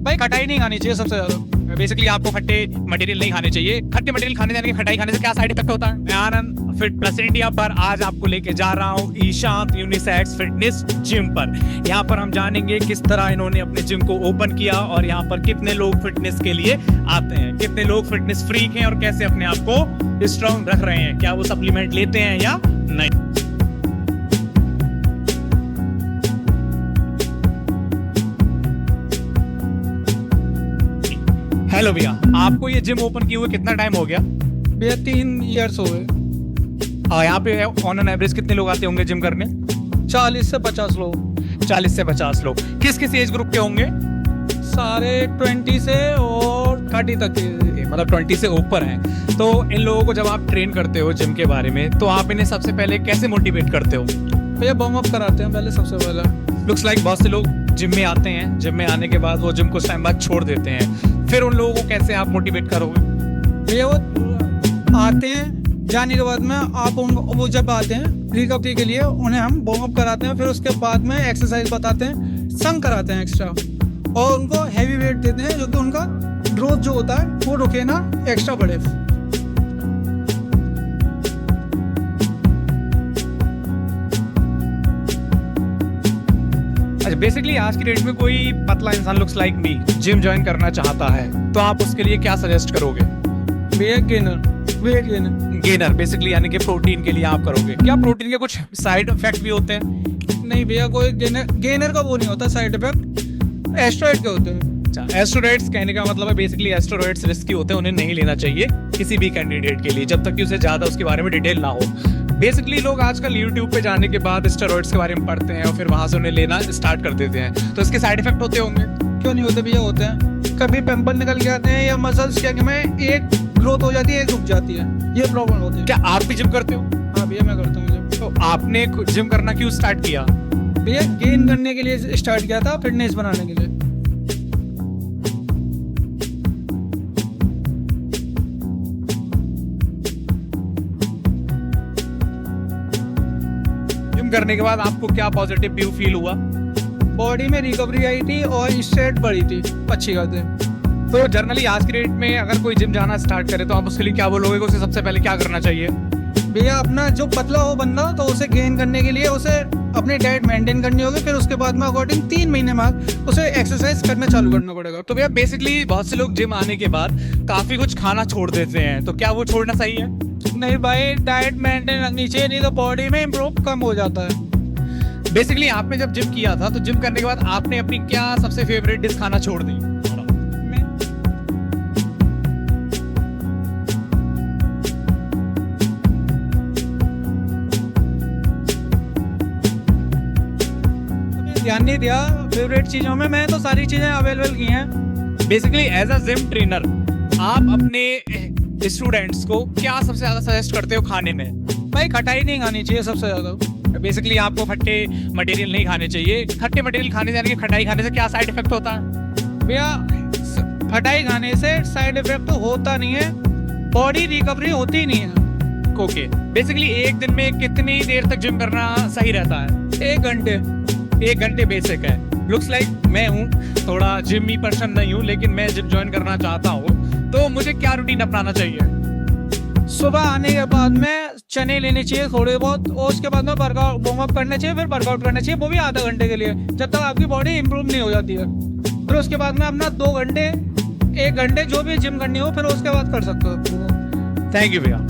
भाई खटाई नहीं खानी चाहिए सबसे ज्यादा। बेसिकली आपको खट्टे मटेरियल नहीं खाने चाहिए। खट्टे मटेरियल खाने जाने के खटाई खाने से क्या साइड इफेक्ट होता है? मैं आनंद फिट प्लस इंडिया पर आज आपको लेके जा रहा हूँ ईशांत यूनिसेक्स फिटनेस जिम पर। यहाँ पर हम जानेंगे किस तरह इन्होंने अपने जिम को ओपन किया और यहाँ पर कितने लोग फिटनेस के लिए आते हैं, कितने लोग फिटनेस फ्रीक हैं और कैसे अपने आप को स्ट्रॉन्ग रख रहे हैं, क्या वो सप्लीमेंट लेते हैं या नहीं। हेलो भैया, आपको ये जिम ओपन किए हुए कितना टाइम हो गया? भैया 3 इयर्स हो गए। यहाँ पे ऑन एन एवरेज कितने लोग आते होंगे जिम करने? 40 से 50 लोग। 40 से 50 लोग। किस किस एज ग्रुप के होंगे? सारे 20 से और 30 तक के, मतलब 20 से ऊपर हैं। तो इन लोगों को जब आप ट्रेन करते हो जिम के बारे में, तो आप इन्हें सबसे पहले कैसे मोटिवेट करते हो? भैया वार्म अप कराते हैं पहले सबसे पहले। लुक्स लाइक बहुत से लोग जिम में आते हैं, जिम में आने के बाद वो जिम कुछ टाइम बाद छोड़ देते हैं, फिर उन लोगों को कैसे आप मोटिवेट करोगे? भैया वो आते हैं, जाने के बाद में आप वो जब आते हैं रिकवरी के लिए उन्हें हम वार्म अप कराते हैं, फिर उसके बाद में एक्सरसाइज बताते हैं, संग कराते हैं एक्स्ट्रा, और उनको हैवी वेट देते हैं जो कि उनका ग्रोथ जो होता है वो रुके ना, एक्स्ट्रा बढ़े। बेसिकली आज की डेट में कोई पतला इंसान looks like me gym join करना चाहता है, तो आप उसके लिए क्या सजेस्ट करोगे? भैया वेट गेनर बेसिकली यानी कि प्रोटीन के लिए आप करोगे। क्या प्रोटीन के कुछ साइड इफेक्ट भी होते हैं? नहीं भैया, कोई गेनर का वो नहीं होता साइड इफेक्ट, एस्टेरॉइड के होते हैं। अच्छा, एस्टेरॉइड्स कहने का मतलब है बेसिकली एस्टेरॉइड्स रिस्की होते हैं, उन्हें नहीं लेना चाहिए किसी भी कैंडिडेट के लिए जब तक कि उसे ज्यादा उसके बारे में डिटेल ना हो। बेसिकली लोग आजकल YouTube पे जाने के बाद स्टेरॉइड्स के बारे में पढ़ते हैं और फिर वहां से उन्हें लेना स्टार्ट कर देते हैं, तो इसके साइड इफेक्ट होते होंगे? क्यों नहीं होते भैया, होते हैं। कभी पिंपल निकल के आते हैं या मसल्स क्या में एक ग्रोथ हो जाती है, एक रुक जाती है, ये प्रॉब्लम होती है। क्या आप भी जिम करते हो? हाँ भैया मैं करता हूँ जिम। तो आपने जिम करना क्यों स्टार्ट किया? भैया गेन करने के लिए स्टार्ट किया था, फिटनेस बनाने के लिए। करने के बाद आपको क्या पॉजिटिव व्यू फील हुआ? बॉडी में रिकवरी आई थी और स्ट्रेंथ बढ़ी थी अच्छी खासी। तो जनरली आज की डेट में अगर कोई जिम जाना स्टार्ट करे तो आप उसके लिए क्या बोलोगे कि उसे सबसे पहले क्या करना चाहिए? भैया अपना जो पतला हो बंदा, तो उसे गेन करने के लिए उसे अपनी डाइट मेंटेन करनी होगी, फिर उसके बाद में अकॉर्डिंग 3 महीने बाद उसे एक्सरसाइज करना चालू करना पड़ेगा। तो भैया बेसिकली बहुत से लोग जिम आने के बाद काफी कुछ खाना छोड़ देते हैं, तो क्या वो छोड़ना सही है? नहीं भाई, डाइट मेंटेन रखनी चाहिए, नहीं तो बॉडी में इम्प्रूव कम हो जाता है। बेसिकली आपने जब जिम किया था तो जिम करने के बाद आपने अपनी क्या सबसे फेवरेट डिश खाना छोड़ दी? ध्यान नहीं दिया फेवरेट चीजों में, मैं तो सारी चीजें अवेलेबल की हैं। Basically as a gym trainer आप अपने स्टूडेंट्स को क्या सबसे ज्यादा सजेस्ट करते हो खाने में? भाई खटाई नहीं खानी चाहिए सबसे ज्यादा। बेसिकली आपको खट्टे मटेरियल नहीं खाने चाहिए। खट्टे मटेरियल खाने जाने के खटाई खाने से क्या साइड इफेक्ट होता है? भैया खटाई खाने से साइड इफेक्ट तो होता नहीं है, बॉडी रिकवरी होती ही नहीं है। ओके, बेसिकली एक दिन में कितनी देर तक जिम करना सही रहता है? 1 घंटे। 1 घंटे बेसिक है। लुक्स लाइक मैं हूँ थोड़ा जिमी पर्सन नहीं हूँ, लेकिन मैं जिम ज्वाइन करना चाहता हूँ, तो मुझे क्या रूटीन अपनाना चाहिए? सुबह आने के बाद में चने लेने चाहिए थोड़े बहुत, और उसके बाद में वर्कआउट वार्म अप करना चाहिए, फिर वर्कआउट करना चाहिए, वो भी आधा घंटे के लिए, जब तक आपकी बॉडी इंप्रूव नहीं हो जाती है। फिर उसके बाद में अपना 2 घंटे 1 घंटे जो भी जिम करनी हो, फिर उसके बाद कर सकते हो। थैंक यू भैया।